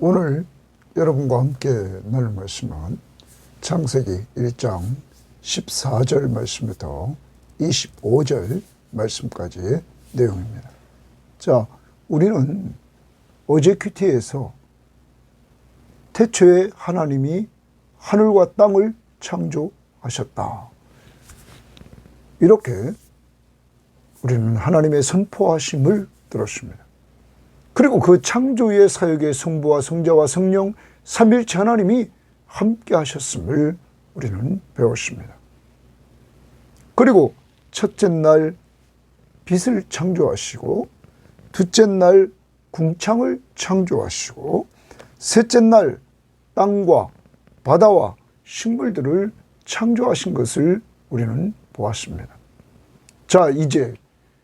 오늘 여러분과 함께 나눌 말씀은 창세기 1장 14절 말씀부터 25절 말씀까지의 내용입니다. 자, 우리는 어제 큐티에서 태초에 하나님이 하늘과 땅을 창조하셨다. 이렇게 우리는 하나님의 선포하심을 들었습니다. 그리고 그 창조의 사역에 성부와 성자와 성령 삼일체 하나님이 함께 하셨음을 우리는 배웠습니다. 그리고 첫째 날 빛을 창조하시고, 둘째 날 궁창을 창조하시고, 셋째 날 땅과 바다와 식물들을 창조하신 것을 우리는 보았습니다. 자, 이제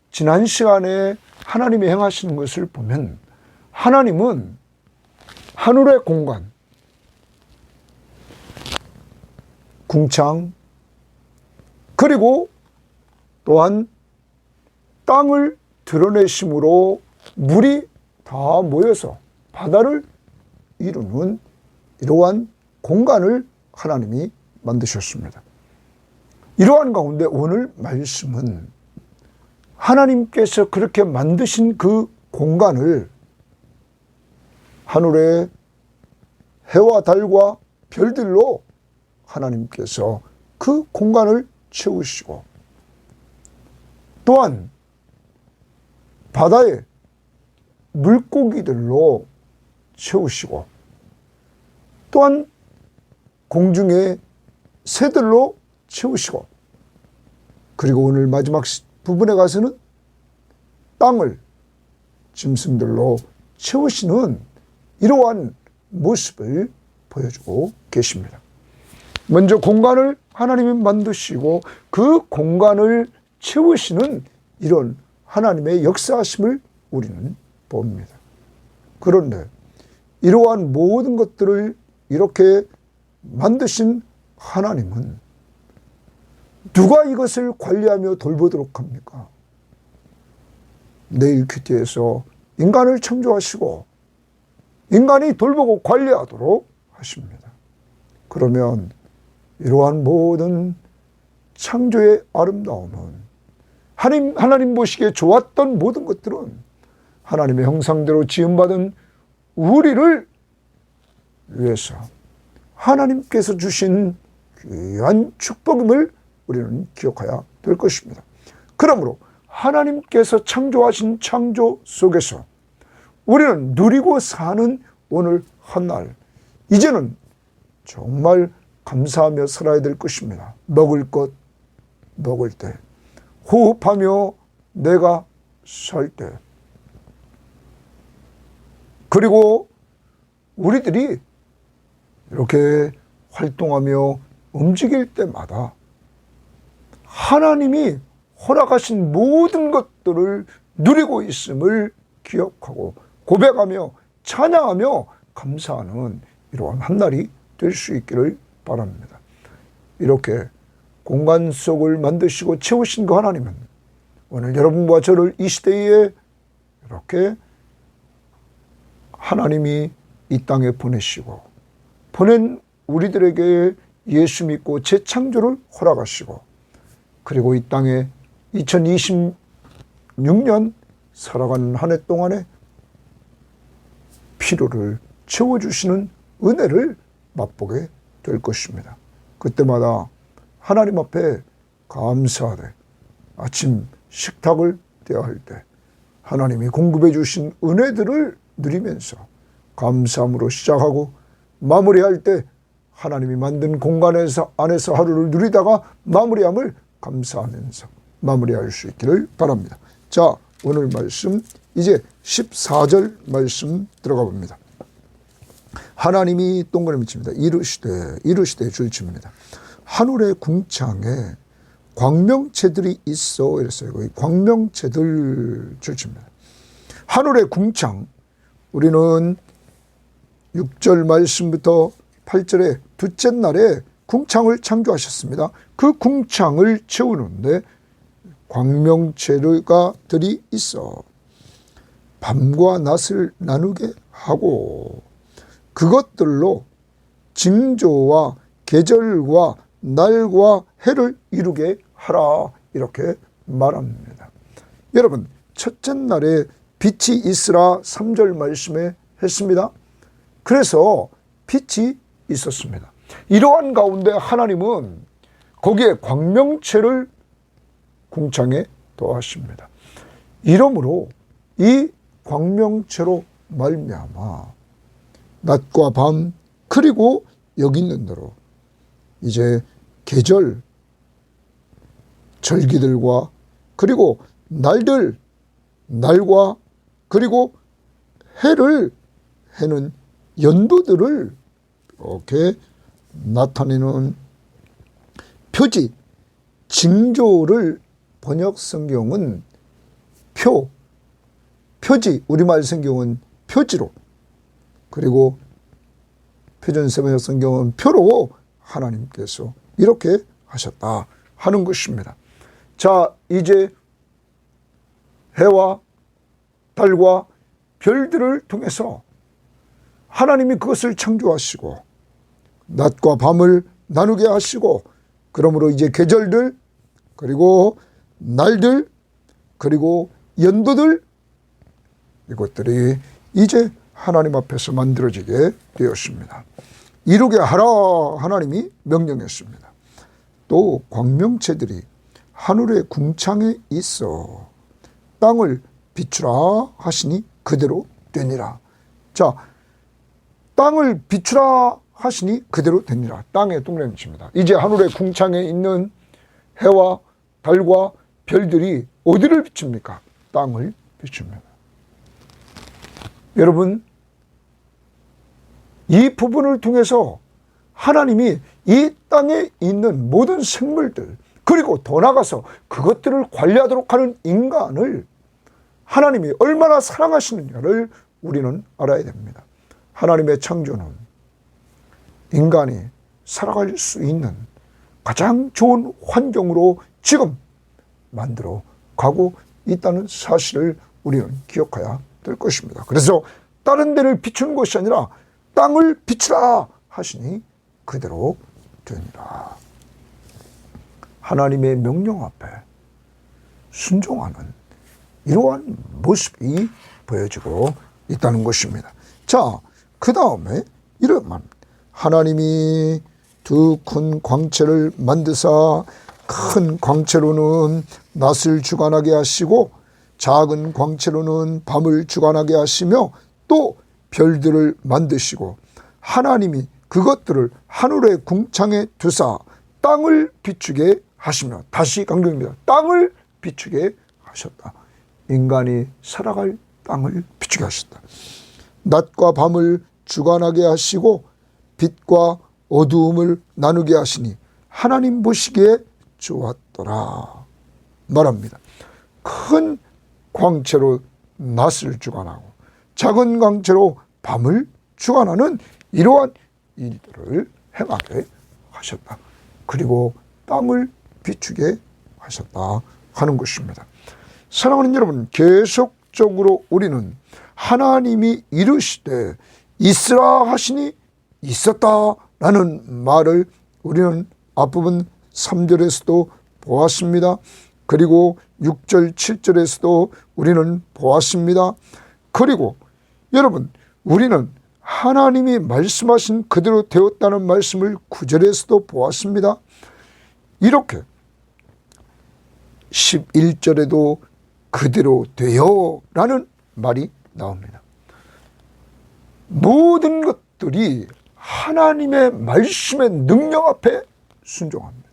지난 시간에 하나님이 행하시는 것을 보면 하나님은 하늘의 공간, 궁창, 그리고 또한 땅을 드러내심으로 물이 다 모여서 바다를 이루는 이러한 공간을 하나님이 만드셨습니다. 이러한 가운데 오늘 말씀은 하나님께서 그렇게 만드신 그 공간을 하늘의 해와 달과 별들로 하나님께서 그 공간을 채우시고, 또한 바다의 물고기들로 채우시고, 또한 공중의 새들로 채우시고, 그리고 오늘 마지막 부분에 가서는 땅을 짐승들로 채우시는 이러한 모습을 보여주고 계십니다. 먼저 공간을 하나님이 만드시고 그 공간을 채우시는 이런 하나님의 역사하심을 우리는 봅니다. 그런데 이러한 모든 것들을 이렇게 만드신 하나님은 누가 이것을 관리하며 돌보도록 합니까? 내일 큐티에서 인간을 창조하시고 인간이 돌보고 관리하도록 하십니다. 그러면 이러한 모든 창조의 아름다움은 하나님 보시기에 좋았던 모든 것들은 하나님의 형상대로 지음받은 우리를 위해서 하나님께서 주신 귀한 축복임을 우리는 기억해야 될 것입니다. 그러므로 하나님께서 창조하신 창조 속에서 우리는 누리고 사는 오늘 한날, 이제는 정말 감사하며 살아야 될 것입니다. 먹을 것 먹을 때, 호흡하며 내가 살 때, 그리고 우리들이 이렇게 활동하며 움직일 때마다 하나님이 허락하신 모든 것들을 누리고 있음을 기억하고 고백하며 찬양하며 감사하는 이러한 한날이 될 수 있기를 바랍니다. 이렇게 공간 속을 만드시고 채우신 그 하나님은 오늘 여러분과 저를 이 시대에 이렇게 하나님이 이 땅에 보내시고, 보낸 우리들에게 예수 믿고 재창조를 허락하시고, 그리고 이 땅에 2026년 살아가는 한 해 동안에 필요를 채워주시는 은혜를 맛보게 될 것입니다. 그때마다 하나님 앞에 감사하되 아침 식탁을 대할 때 하나님이 공급해 주신 은혜들을 누리면서 감사함으로 시작하고, 마무리할 때 하나님이 만든 공간에서 안에서 하루를 누리다가 마무리함을 감사하면서 마무리할 수 있기를 바랍니다. 자, 오늘 말씀 이제 14절 말씀 들어가 봅니다. 하나님이 동그라미 칩니다. 이르시되 줄칩니다. 하늘의 궁창에 광명체들이 있어 이랬어요. 광명체들 줄칩니다. 하늘의 궁창, 우리는 6절 말씀부터 8절에 둘째 날에 궁창을 창조하셨습니다. 그 궁창을 채우는데 광명체들이 있어 밤과 낮을 나누게 하고 그것들로 징조와 계절과 날과 해를 이루게 하라, 이렇게 말합니다. 여러분, 첫째 날에 빛이 있으라 3절 말씀에 했습니다. 그래서 빛이 있었습니다. 이러한 가운데 하나님은 거기에 광명체를 궁창에 더하십니다. 이러므로 이 광명체로 말미암아 낮과 밤, 그리고 여기 있는 대로 이제 계절, 절기들과 그리고 날들, 날과 그리고 해는 연도들을 이렇게 나타내는 표지, 징조를 번역 성경은 표지, 우리말 성경은 표지로, 그리고 표준세 번역 성경은 표로 하나님께서 이렇게 하셨다 하는 것입니다. 자, 이제 해와 달과 별들을 통해서 하나님이 그것을 창조하시고 낮과 밤을 나누게 하시고, 그러므로 이제 계절들, 그리고 날들, 그리고 연도들, 이것들이 이제 하나님 앞에서 만들어지게 되었습니다. 이루게 하라 하나님이 명령했습니다. 또 광명체들이 하늘의 궁창에 있어 땅을 비추라 하시니 그대로 되니라. 자, 땅을 비추라 하시니 그대로 되니라. 땅의 동그라미입니다. 이제 하늘의 궁창에 있는 해와 달과 별들이 어디를 비춥니까? 땅을 비춥니다. 여러분, 이 부분을 통해서 하나님이 이 땅에 있는 모든 생물들, 그리고 더 나아가서 그것들을 관리하도록 하는 인간을 하나님이 얼마나 사랑하시느냐를 우리는 알아야 됩니다. 하나님의 창조는 인간이 살아갈 수 있는 가장 좋은 환경으로 지금 만들어 가고 있다는 사실을 우리는 기억해야 될 것입니다. 그래서 다른 데를 비추는 것이 아니라 땅을 비추라 하시니 그대로 되니라. 하나님의 명령 앞에 순종하는 이러한 모습이 보여지고 있다는 것입니다. 자, 그 다음에 이런 말, 하나님이 두 큰 광채를 만드사 큰 광채로는 낮을 주관하게 하시고 작은 광채로는 밤을 주관하게 하시며 또 별들을 만드시고 하나님이 그것들을 하늘의 궁창에 두사 땅을 비추게 하시며, 다시 강조입니다. 땅을 비추게 하셨다. 인간이 살아갈 땅을 비추게 하셨다. 낮과 밤을 주관하게 하시고 빛과 어두움을 나누게 하시니 하나님 보시기에 좋았더라 말합니다. 큰 광채로 낮을 주관하고 작은 광채로 밤을 주관하는 이러한 일들을 행하게 하셨다. 그리고 땅을 비추게 하셨다 하는 것입니다. 사랑하는 여러분, 계속적으로 우리는 하나님이 이르시되 있으라 하시니 있었다라는 말을 우리는 앞부분 3절에서도 보았습니다. 그리고 6절, 7절에서도 우리는 보았습니다. 그리고 여러분, 우리는 하나님이 말씀하신 그대로 되었다는 말씀을 9절에서도 보았습니다. 이렇게 11절에도 그대로 되어 라는 말이 나옵니다. 모든 것들이 하나님의 말씀의 능력 앞에 순종합니다.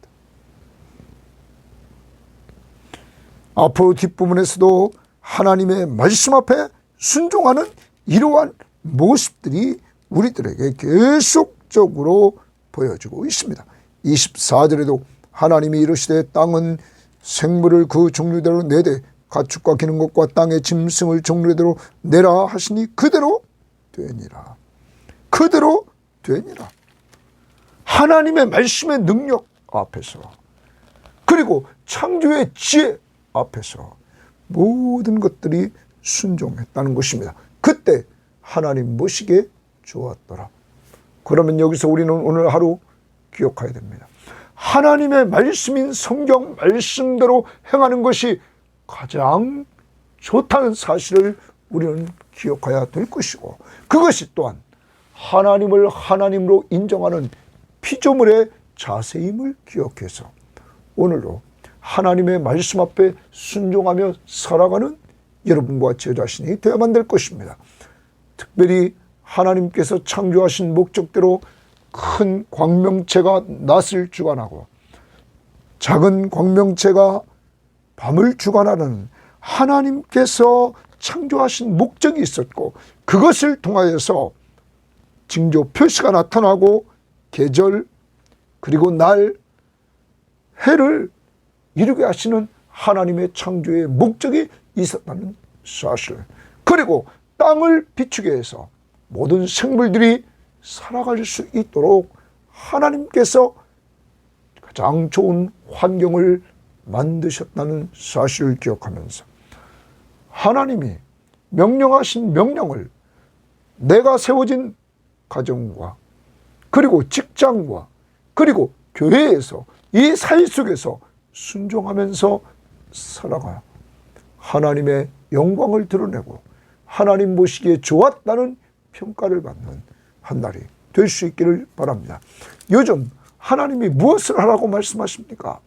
앞으로 뒷부분에서도 하나님의 말씀 앞에 순종하는 이러한 모습들이 우리들에게 계속적으로 보여지고 있습니다. 24절에도 하나님이 이르시되 땅은 생물을 그 종류대로 내되 가축과 기는 것과 땅의 짐승을 종류대로 내라 하시니 그대로 되니라. 그대로 되니라. 하나님의 말씀의 능력 앞에서, 그리고 창조의 지혜 앞에서 모든 것들이 순종했다는 것입니다. 그때 하나님 보시기에 주었더라. 그러면 여기서 우리는 오늘 하루 기억해야 됩니다. 하나님의 말씀인 성경 말씀대로 행하는 것이 가장 좋다는 사실을 우리는 기억해야 될 것이고, 그것이 또한 하나님을 하나님으로 인정하는 피조물의 자세임을 기억해서 오늘도 하나님의 말씀 앞에 순종하며 살아가는 여러분과 제 자신이 되어야만 될 것입니다. 특별히 하나님께서 창조하신 목적대로 큰 광명체가 낮을 주관하고 작은 광명체가 밤을 주관하는 하나님께서 창조하신 목적이 있었고, 그것을 통하여서 징조 표시가 나타나고 계절 그리고 날, 해를 이루게 하시는 하나님의 창조의 목적이 있었다는 사실, 그리고 땅을 비추게 해서 모든 생물들이 살아갈 수 있도록 하나님께서 가장 좋은 환경을 만드셨다는 사실을 기억하면서 하나님이 명령하신 명령을 내가 세워진 가정과 그리고 직장과 그리고 교회에서 이 사회 속에서 순종하면서 살아가 하나님의 영광을 드러내고 하나님 보시기에 좋았다는 평가를 받는 한 날이 될 수 있기를 바랍니다. 요즘 하나님이 무엇을 하라고 말씀하십니까?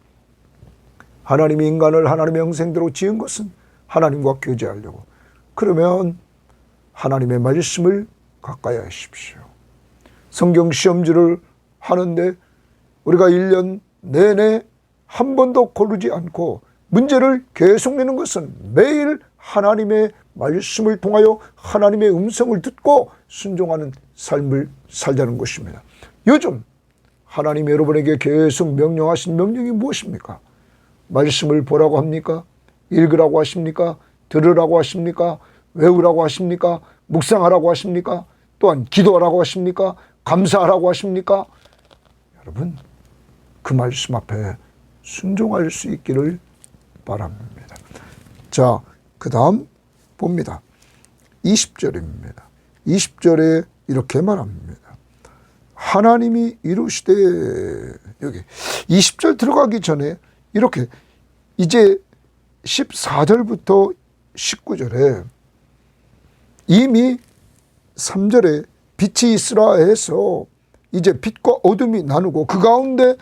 하나님이 인간을 하나님의 형상대로 지은 것은 하나님과 교제하려고. 그러면 하나님의 말씀을 가까이 하십시오. 성경 시험지를 하는데 우리가 1년 내내 한 번도 고르지 않고 문제를 계속 내는 것은 매일 하나님의 말씀을 통하여 하나님의 음성을 듣고 순종하는 삶을 살자는 것입니다. 요즘 하나님이 여러분에게 계속 명령하신 명령이 무엇입니까? 말씀을 보라고 합니까? 읽으라고 하십니까? 들으라고 하십니까? 외우라고 하십니까? 묵상하라고 하십니까? 또한 기도하라고 하십니까? 감사하라고 하십니까? 여러분, 그 말씀 앞에 순종할 수 있기를 바랍니다. 자, 그 다음 봅니다. 20절입니다. 20절에 이렇게 말합니다. 하나님이 이루시되, 여기 20절 들어가기 전에 이렇게 이제 14절부터 19절에 이미 3절에 빛이 있으라 해서 이제 빛과 어둠이 나누고 그 가운데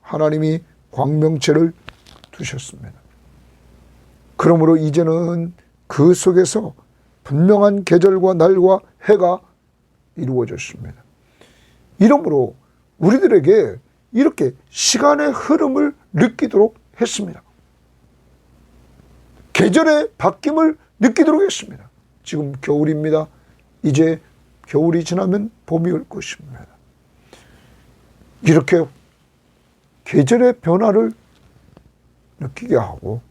하나님이 광명체를 두셨습니다. 그러므로 이제는 그 속에서 분명한 계절과 날과 해가 이루어졌습니다. 이러므로 우리들에게 이렇게 시간의 흐름을 느끼도록 했습니다. 계절의 바뀜을 느끼도록 했습니다. 지금 겨울입니다. 이제 겨울이 지나면 봄이 올 것입니다. 이렇게 계절의 변화를 느끼게 하고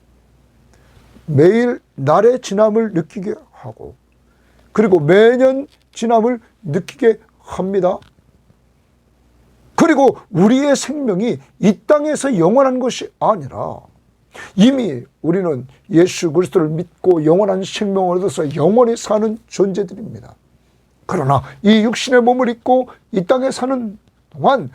매일 날의 지남을 느끼게 하고 그리고 매년 지남을 느끼게 합니다. 그리고 우리의 생명이 이 땅에서 영원한 것이 아니라 이미 우리는 예수 그리스도를 믿고 영원한 생명을 얻어서 영원히 사는 존재들입니다. 그러나 이 육신의 몸을 입고 이 땅에 사는 동안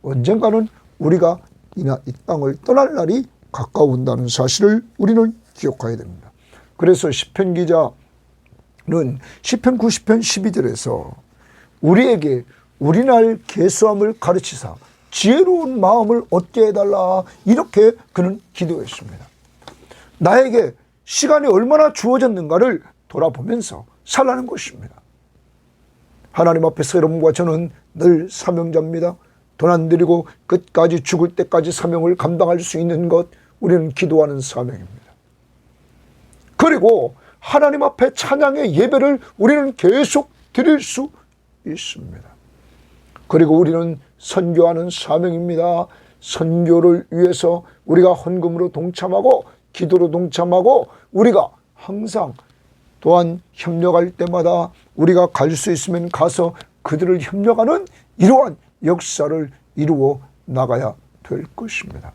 언젠가는 우리가 이 땅을 떠날 날이 가까운다는 사실을 우리는 기억해야 됩니다. 그래서 시편 기자는 시편 90편 12절에서 우리에게 우리날 계수함을 가르치사 지혜로운 마음을 얻게 해달라, 이렇게 그는 기도했습니다. 나에게 시간이 얼마나 주어졌는가를 돌아보면서 살라는 것입니다. 하나님 앞에서 여러분과 저는 늘 사명자입니다. 돈 안 들이고 끝까지 죽을 때까지 사명을 감당할 수 있는 것, 우리는 기도하는 사명입니다. 그리고 하나님 앞에 찬양의 예배를 우리는 계속 드릴 수 있습니다. 그리고 우리는 선교하는 사명입니다. 선교를 위해서 우리가 헌금으로 동참하고 기도로 동참하고 우리가 항상 또한 협력할 때마다 우리가 갈 수 있으면 가서 그들을 협력하는 이러한 역사를 이루어 나가야 될 것입니다.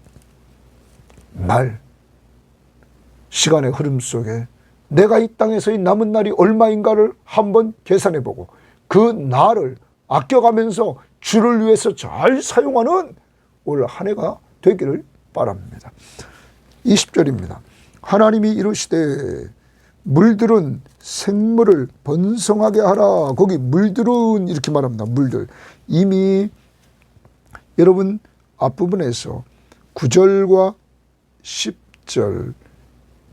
시간의 흐름 속에 내가 이 땅에서의 남은 날이 얼마인가를 한번 계산해보고 그 날을 아껴가면서 주를 위해서 잘 사용하는 올 한 해가 되기를 바랍니다. 20절입니다. 하나님이 이르시되 물들은 생물을 번성하게 하라. 거기 물들은 이렇게 말합니다. 물들. 이미 여러분 앞부분에서 9절과 10절,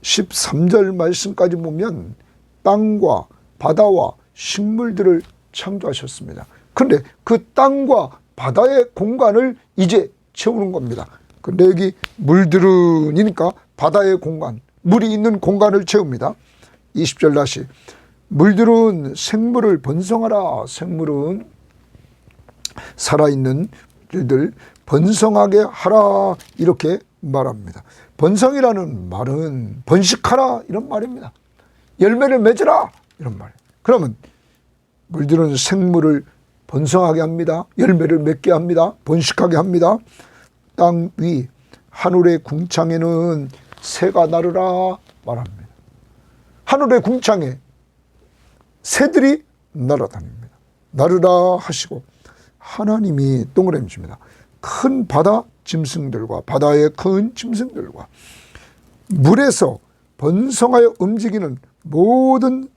13절 말씀까지 보면 땅과 바다와 식물들을 창조하셨습니다. 그런데 그 땅과 바다의 공간을 이제 채우는 겁니다. 근데 여기 물들은이니까 바다의 공간, 물이 있는 공간을 채웁니다. 20절 다시 물들은 생물을 번성하라. 생물은 살아있는 일들 번성하게 하라 이렇게 말합니다. 번성이라는 말은 번식하라 이런 말입니다. 열매를 맺으라 이런 말이에요. 그러면 물들은 생물을 번성하게 합니다. 열매를 맺게 합니다. 번식하게 합니다. 땅 위 하늘의 궁창에는 새가 나르라 말합니다. 하늘의 궁창에 새들이 날아다닙니다. 나르라 하시고 하나님이 동그라미 줍니다. 큰 바다 짐승들과 바다의 큰 짐승들과 물에서 번성하여 움직이는 모든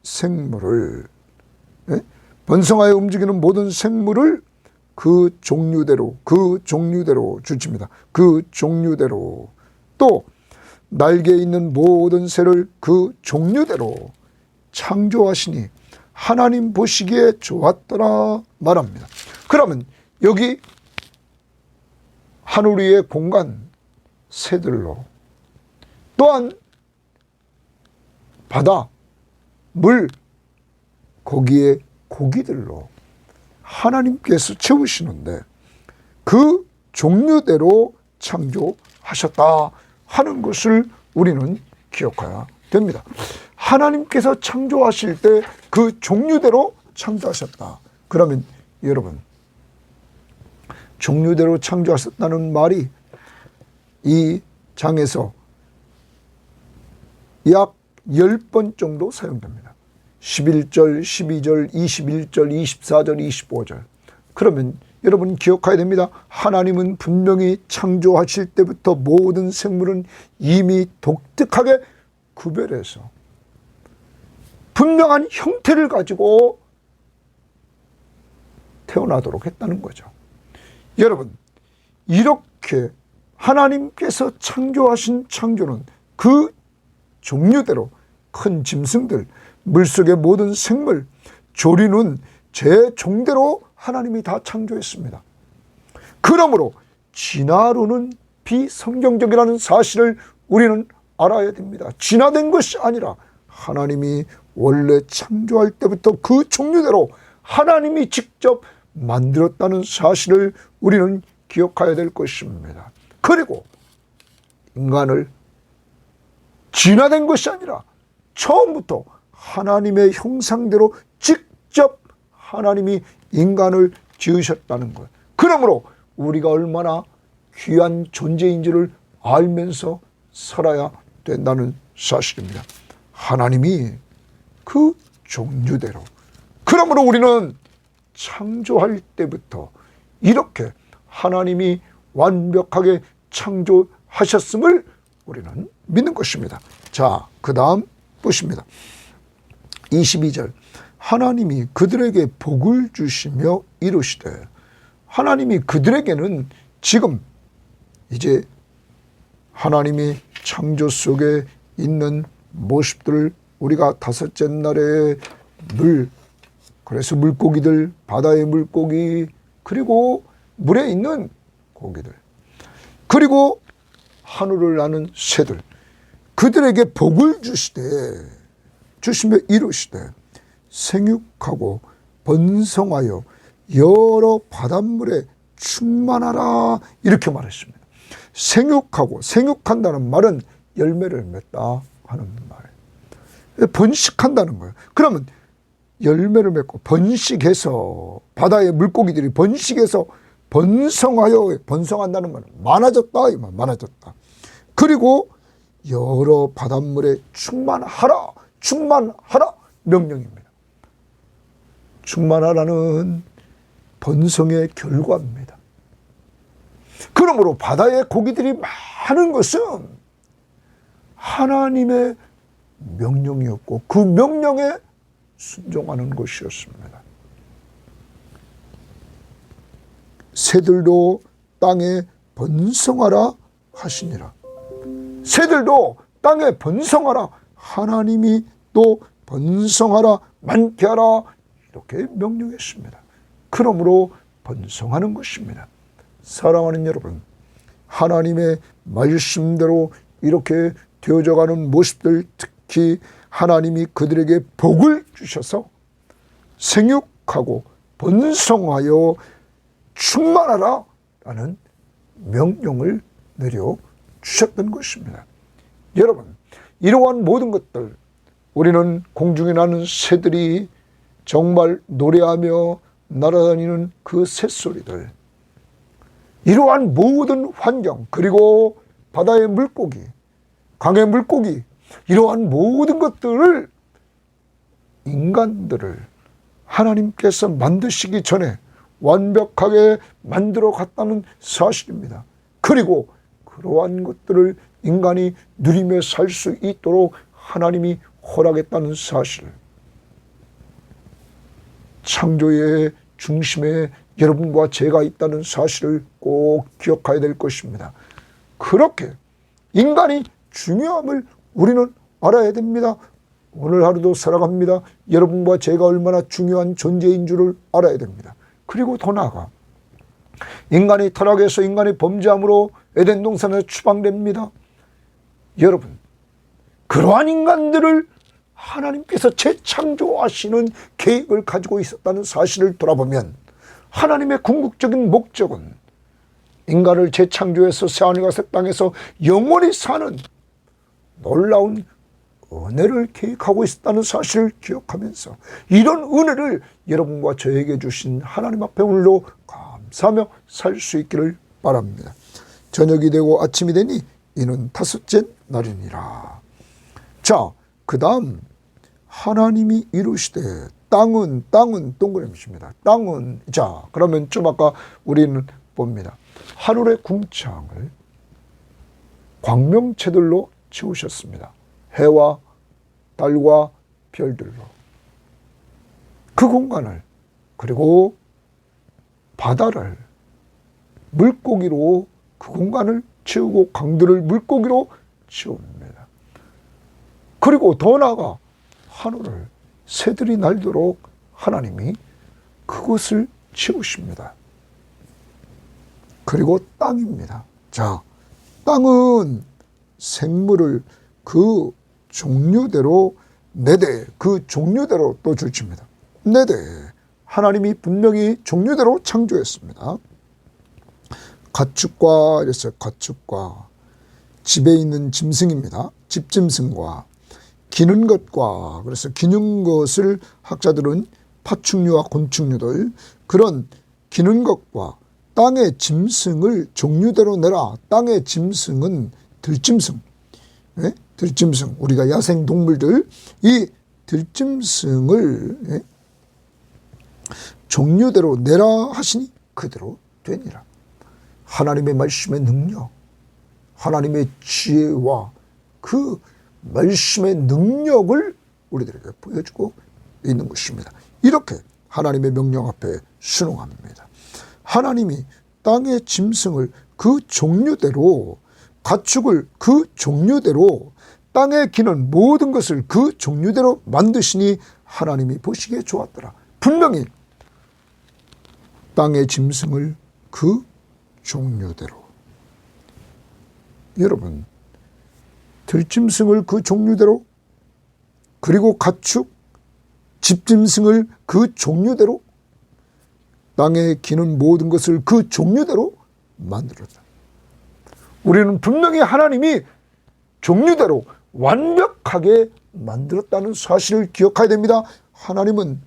생물을 번성하여 움직이는 모든 생물을 그 종류대로 주칩니다. 그 종류대로 또 날개에 있는 모든 새를 그 종류대로 창조하시니 하나님 보시기에 좋았더라 말합니다. 그러면 여기 하늘 위의 공간 새들로 또한 바다, 물, 거기에 고기들로 하나님께서 채우시는데 그 종류대로 창조하셨다 하는 것을 우리는 기억해야 됩니다. 하나님께서 창조하실 때 그 종류대로 창조하셨다. 그러면 여러분 종류대로 창조하셨다는 말이 이 장에서 약 10번 정도 사용됩니다. 11절, 12절, 21절, 24절, 25절. 그러면 여러분 기억해야 됩니다. 하나님은 분명히 창조하실 때부터 모든 생물은 이미 독특하게 구별해서 분명한 형태를 가지고 태어나도록 했다는 거죠. 여러분 이렇게 하나님께서 창조하신 창조는 그 종류대로 큰 짐승들, 물속의 모든 생물, 조리는 제 종대로 하나님이 다 창조했습니다. 그러므로 진화론은 비성경적이라는 사실을 우리는 알아야 됩니다. 진화된 것이 아니라 하나님이 원래 창조할 때부터 그 종류대로 하나님이 직접 만들었다는 사실을 우리는 기억해야 될 것입니다. 그리고 인간을 진화된 것이 아니라 처음부터 하나님의 형상대로 직접 하나님이 인간을 지으셨다는 것. 그러므로 우리가 얼마나 귀한 존재인지를 알면서 살아야 된다는 사실입니다. 하나님이 그 종류대로. 그러므로 우리는 창조할 때부터 이렇게 하나님이 완벽하게 창조하셨음을 우리는 믿는 것입니다. 자, 그 다음 보십니다. 22절 하나님이 그들에게 복을 주시며 이르시되 하나님이 그들에게는 지금 이제 하나님이 창조 속에 있는 모습들을 우리가 다섯째 날에 그래서 물고기들, 바다의 물고기, 그리고 물에 있는 고기들, 그리고 하늘을 나는 새들, 그들에게 복을 주시며 이르시되 생육하고 번성하여 여러 바닷물에 충만하라 이렇게 말했습니다. 생육한다는 말은 열매를 맺다 하는 말. 번식한다는 거예요. 그러면 열매를 맺고 번식해서 바다의 물고기들이 번식해서 번성한다는 건 많아졌다 이 말, 많아졌다. 그리고 여러 바닷물에 충만하라, 충만하라 명령입니다. 충만하라는 번성의 결과입니다. 그러므로 바다에 고기들이 많은 것은 하나님의 명령이었고 그 명령에 순종하는 것이었습니다. 새들도 땅에 번성하라 하시니라. 새들도 땅에 번성하라, 하나님이 또 번성하라, 많게 하라 이렇게 명령했습니다. 그러므로 번성하는 것입니다. 사랑하는 여러분, 하나님의 말씀대로 이렇게 되어져가는 모습들, 특히 하나님이 그들에게 복을 주셔서 생육하고 번성하여 충만하라 라는 명령을 내려주셨던 것입니다. 여러분, 이러한 모든 것들, 우리는 공중에 나는 새들이 정말 노래하며 날아다니는 그 새소리들, 이러한 모든 환경, 그리고 바다의 물고기, 강의 물고기, 이러한 모든 것들을, 인간들을 하나님께서 만드시기 전에 완벽하게 만들어 갔다는 사실입니다. 그리고 그러한 것들을 인간이 누리며 살 수 있도록 하나님이 허락했다는 사실, 창조의 중심에 여러분과 제가 있다는 사실을 꼭 기억해야 될 것입니다. 그렇게 인간이 중요함을 우리는 알아야 됩니다. 오늘 하루도 살아갑니다. 여러분과 제가 얼마나 중요한 존재인 줄을 알아야 됩니다. 그리고 더 나아가 인간이 타락해서 인간이 범죄함으로 에덴 동산에 추방됩니다. 여러분, 그러한 인간들을 하나님께서 재창조하시는 계획을 가지고 있었다는 사실을 돌아보면 하나님의 궁극적인 목적은 인간을 재창조해서 새하늘과 새 땅에서 영원히 사는 놀라운 은혜를 계획하고 있었다는 사실을 기억하면서 이런 은혜를 여러분과 저에게 주신 하나님 앞에 오늘도 감사하며 살 수 있기를 바랍니다. 저녁이 되고 아침이 되니 이는 다섯째 날이니라. 자, 그 다음 하나님이 이루시되 땅은 동그라미입니다. 땅은, 자, 그러면 좀 아까 우리는 봅니다. 하늘의 궁창을 광명체들로 채우셨습니다. 해와 달과 별들로. 그 공간을, 그리고 바다를 물고기로 그 공간을 채우고 강들을 물고기로 채웁니다. 그리고 더 나아가 하늘을 새들이 날도록 하나님이 그것을 채우십니다. 그리고 땅입니다. 자, 땅은 생물을 그 종류대로 네대, 그 종류대로 또 줄칩니다. 네대, 하나님이 분명히 종류대로 창조했습니다. 가축과 이랬어요. 가축과 집에 있는 짐승입니다. 집짐승과 기는 것과, 그래서 기는 것을 학자들은 파충류와 곤충류들, 그런 기는 것과 땅의 짐승을 종류대로 내라. 땅의 짐승은 들짐승, 네? 들짐승, 우리가 야생 동물들, 이 들짐승을, 네? 종류대로 내라 하시니 그대로 되니라. 하나님의 말씀의 능력, 하나님의 지혜와 그 말씀의 능력을 우리들에게 보여주고 있는 것입니다. 이렇게 하나님의 명령 앞에 순응합니다. 하나님이 땅의 짐승을 그 종류대로, 가축을 그 종류대로, 땅에 기는 모든 것을 그 종류대로 만드시니 하나님이 보시기에 좋았더라. 분명히 땅의 짐승을 그 종류대로. 여러분, 들짐승을 그 종류대로, 그리고 가축, 집짐승을 그 종류대로, 땅에 기는 모든 것을 그 종류대로 만들었다. 우리는 분명히 하나님이 종류대로 완벽하게 만들었다는 사실을 기억해야 됩니다. 하나님은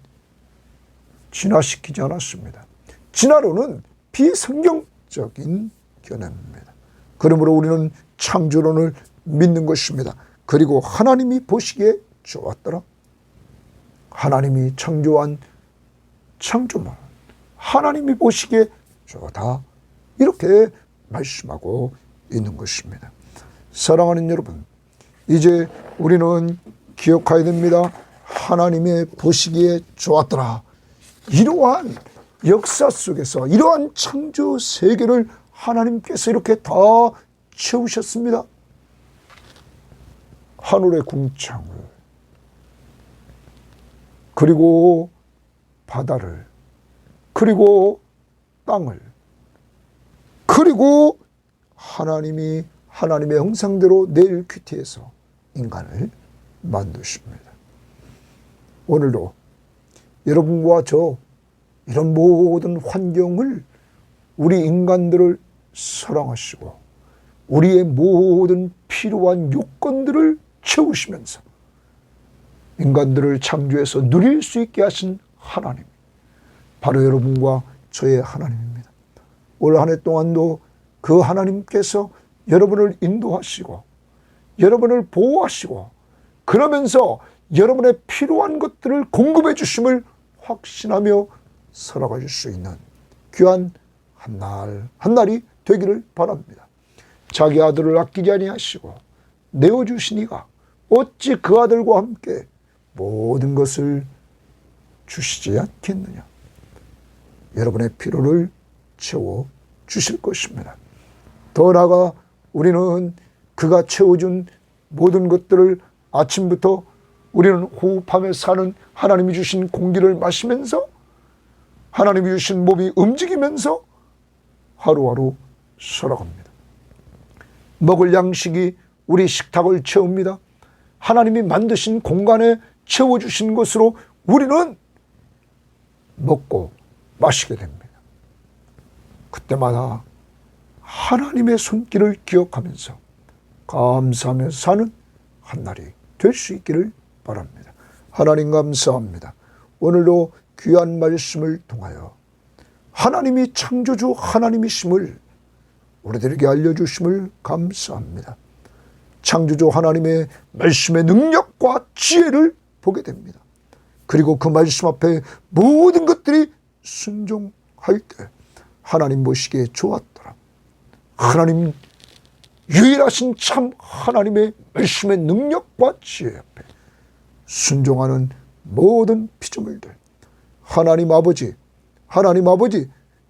진화시키지 않았습니다. 진화론은 비성경적인 견해입니다. 그러므로 우리는 창조론을 믿는 것입니다. 그리고 하나님이 보시기에 좋았더라. 하나님이 창조한 창조물, 하나님이 보시기에 좋다. 이렇게 말씀하고 있는 것입니다. 사랑하는 여러분, 이제 우리는 기억해야 됩니다. 하나님의 보시기에 좋았더라. 이러한 역사 속에서 이러한 창조 세계를 하나님께서 이렇게 다 채우셨습니다. 하늘의 궁창을, 그리고 바다를, 그리고 땅을, 그리고 하나님이 하나님의 형상대로 네일퀴티에서 인간을 만드십니다. 오늘도 여러분과 저 이런 모든 환경을, 우리 인간들을 사랑하시고 우리의 모든 필요한 요건들을 채우시면서 인간들을 창조해서 누릴 수 있게 하신 하나님, 바로 여러분과 저의 하나님입니다. 올 한 해 동안도 그 하나님께서 여러분을 인도하시고 여러분을 보호하시고 그러면서 여러분의 필요한 것들을 공급해 주심을 확신하며 살아가실 수 있는 귀한 한 날 한 날이 되기를 바랍니다. 자기 아들을 아끼지 아니하시고 내어주시니가 어찌 그 아들과 함께 모든 것을 주시지 않겠느냐. 여러분의 필요를 채워 주실 것입니다. 더 나아가 우리는 그가 채워준 모든 것들을 아침부터 우리는 호흡하며 사는 하나님이 주신 공기를 마시면서 하나님이 주신 몸이 움직이면서 하루하루 살아갑니다. 먹을 양식이 우리 식탁을 채웁니다. 하나님이 만드신 공간에 채워주신 것으로 우리는 먹고 마시게 됩니다. 그때마다 하나님의 손길을 기억하면서 감사하며 사는 한 날이 될 수 있기를 바랍니다. 하나님 감사합니다. 오늘도 귀한 말씀을 통하여 하나님이 창조주 하나님이심을 우리들에게 알려주심을 감사합니다. 창조주 하나님의 말씀의 능력과 지혜를 보게 됩니다. 그리고 그 말씀 앞에 모든 것들이 순종할 때 하나님 보시기에 좋았더라. 하나님 유일하신 참 하나님의 말씀의 능력과 지혜 앞에 순종하는 모든 피조물들, 하나님 아버지,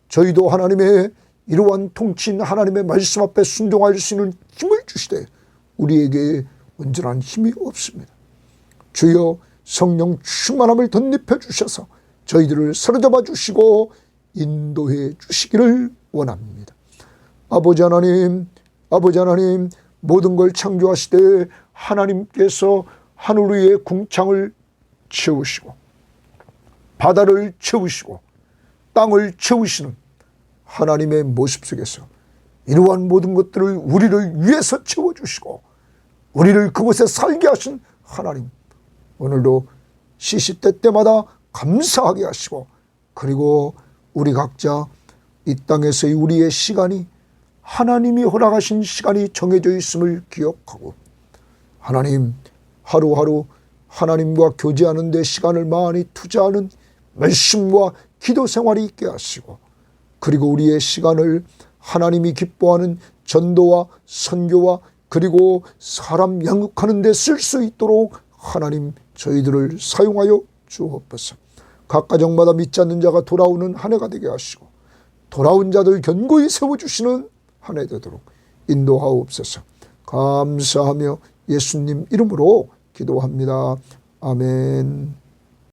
저희도 하나님의 이러한 통치인 하나님의 말씀 앞에 순종할 수 있는 힘을 주시되 우리에게 온전한 힘이 없습니다. 주여 성령 충만함을 덧입혀 주셔서 저희들을 사로잡아 주시고 인도해 주시기를 원합니다. 아버지 하나님, 모든 걸 창조하시되 하나님께서 하늘 위의 궁창을 채우시고 바다를 채우시고 땅을 채우시는 하나님의 모습 속에서 이러한 모든 것들을 우리를 위해서 채워주시고 우리를 그곳에 살게 하신 하나님, 오늘도 시시때 때마다 감사하게 하시고 그리고 우리 각자 이 땅에서의 우리의 시간이 하나님이 허락하신 시간이 정해져 있음을 기억하고 하나님 하루하루 하나님과 교제하는 데 시간을 많이 투자하는 말씀과 기도 생활이 있게 하시고 그리고 우리의 시간을 하나님이 기뻐하는 전도와 선교와 그리고 사람 양육하는 데 쓸 수 있도록 하나님 저희들을 사용하여 주옵소서. 각 가정마다 믿지 않는 자가 돌아오는 한 해가 되게 하시고 돌아온 자들 견고히 세워주시는 한 해 되도록 인도하옵소서. 감사하며 예수님 이름으로 기도합니다. 아멘.